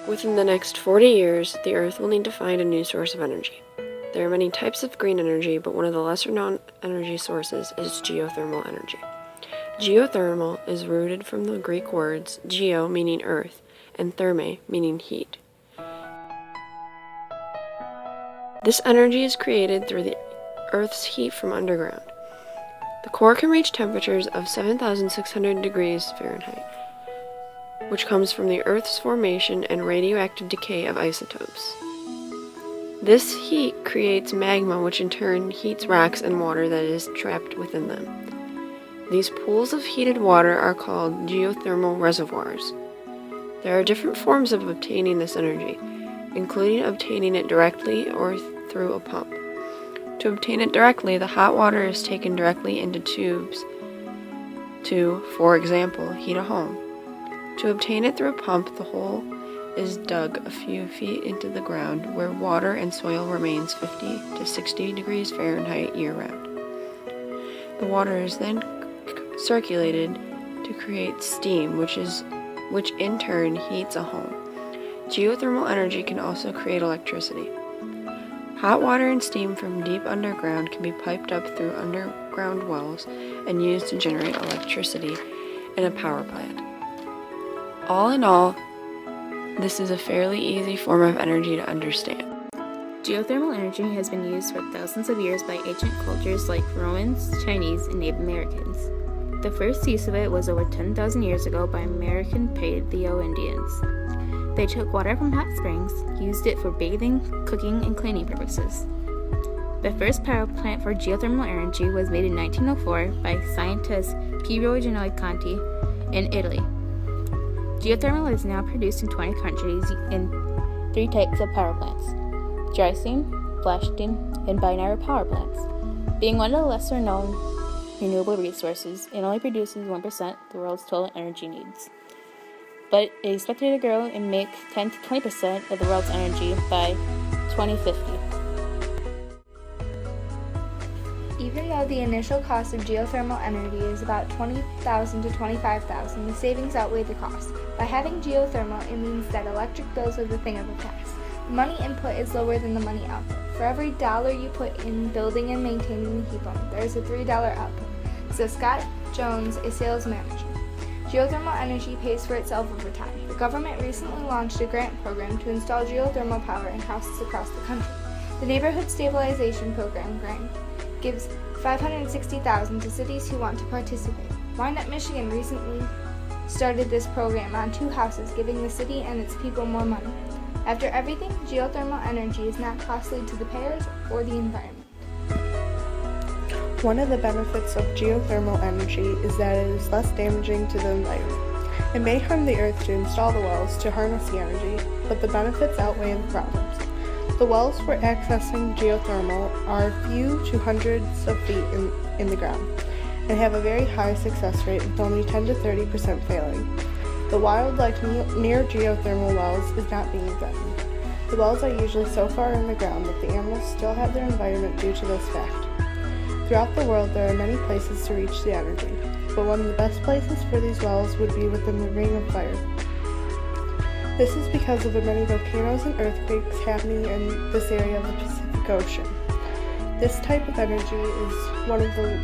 Within the next 40 years, the Earth will need to find a new source of energy. There are many types of green energy, but one of the lesser-known energy sources is geothermal energy. Geothermal is rooted from the Greek words geo meaning earth and therme meaning heat. This energy is created through the Earth's heat from underground. The core can reach temperatures of 7,600 degrees Fahrenheit, which comes from the Earth's formation and radioactive decay of isotopes. This heat creates magma, which in turn heats rocks and water that is trapped within them. These pools of heated water are called geothermal reservoirs. There are different forms of obtaining this energy, including obtaining it directly or through a pump. To obtain it directly, the hot water is taken directly into tubes to, for example, heat a home. To obtain it through a pump, the hole is dug a few feet into the ground where water and soil remains 50 to 60 degrees Fahrenheit year-round. The water is then circulated to create steam, which in turn heats a home. Geothermal energy can also create electricity. Hot water and steam from deep underground can be piped up through underground wells and used to generate electricity in a power plant. All in all, this is a fairly easy form of energy to understand. Geothermal energy has been used for thousands of years by ancient cultures like Romans, Chinese, and Native Americans. The first use of it was over 10,000 years ago by American Paleo Indians. They took water from hot springs, used it for bathing, cooking, and cleaning purposes. The first power plant for geothermal energy was made in 1904 by scientist Piero Conti in Italy. Geothermal is now produced in 20 countries in 3 types of power plants: dry steam, flash steam, and binary power plants. Being one of the lesser known renewable resources, it only produces 1% of the world's total energy needs, but it is expected to grow and make 10 to 20% of the world's energy by 2050. Even though the initial cost of geothermal energy is about $20,000 to $25,000, the savings outweigh the cost. By having geothermal, it means that electric bills are the thing of the past. The money input is lower than the money output. For every dollar you put in building and maintaining the heat pump, there is a $3 output, says Scott Jones, a sales manager. Geothermal energy pays for itself over time. The government recently launched a grant program to install geothermal power in houses across the country. The Neighborhood Stabilization Program grant gives $560,000 to cities who want to participate. Wyandotte, Michigan recently started this program on 2 houses, giving the city and its people more money. After everything, geothermal energy is not costly to the payers or the environment. One of the benefits of geothermal energy is that it is less damaging to the environment. It may harm the earth to install the wells to harness the energy, but the benefits outweigh the problems. The wells for accessing geothermal are a few to hundreds of feet in the ground and have a very high success rate with only 10 to 30% failing. The wildlife near geothermal wells is not being threatened. The wells are usually so far in the ground that the animals still have their environment due to this fact. Throughout the world, there are many places to reach the energy, but one of the best places for these wells would be within the Ring of Fire. This is because of the many volcanoes and earthquakes happening in this area of the Pacific Ocean. This type of energy is one of the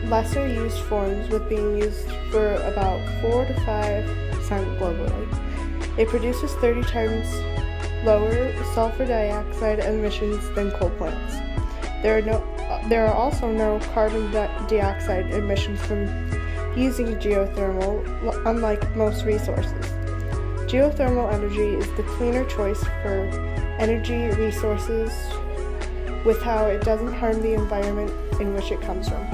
lesser used forms, with being used for about 4 to 5% globally. It produces 30 times lower sulfur dioxide emissions than coal plants. There are also no carbon dioxide emissions from using geothermal, unlike most resources. Geothermal energy is the cleaner choice for energy resources with how it doesn't harm the environment in which it comes from.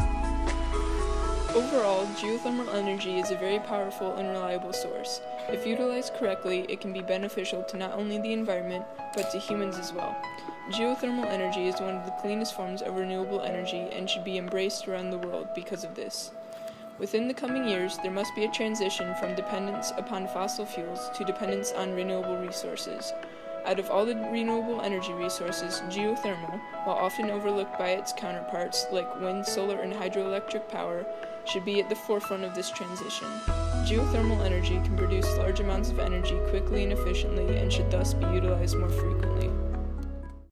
Overall, geothermal energy is a very powerful and reliable source. If utilized correctly, it can be beneficial to not only the environment, but to humans as well. Geothermal energy is one of the cleanest forms of renewable energy and should be embraced around the world because of this. Within the coming years, there must be a transition from dependence upon fossil fuels to dependence on renewable resources. Out of all the renewable energy resources, geothermal, while often overlooked by its counterparts like wind, solar, and hydroelectric power, should be at the forefront of this transition. Geothermal energy can produce large amounts of energy quickly and efficiently and should thus be utilized more frequently.